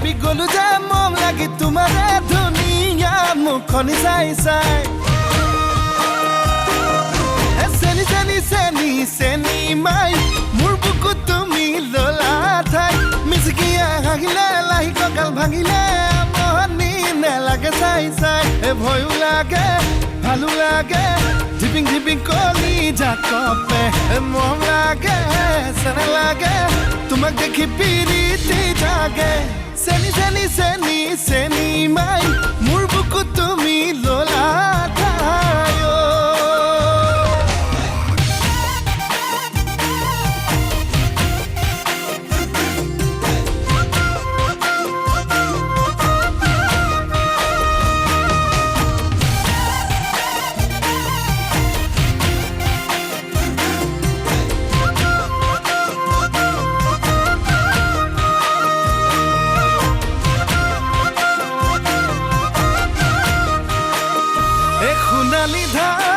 ভাবি গলো যে মম লাগি তোমাৰে ধুনীয়া মুখনি চাই চাই চেনি চেনি চেনি চেনি মাই মোৰ বুকুত তুমি ললা ঠাই মিচিকিয়া হাগিলে লাহি কঁকাল ভাঙিলে মহনি নেলাগে চাই চাই ভয়ো লাগে ভালো লাগে ঝিপিং ঝিপিং কলি জাকপে মৰম লাগে চেনা লাগে তোমাক দেখি পিৰিতি জাগে চেনি চেনি চেনি চেনি মাই মোৰ বুকুত তুমি ললা ঠাই সোণালী ধাৰ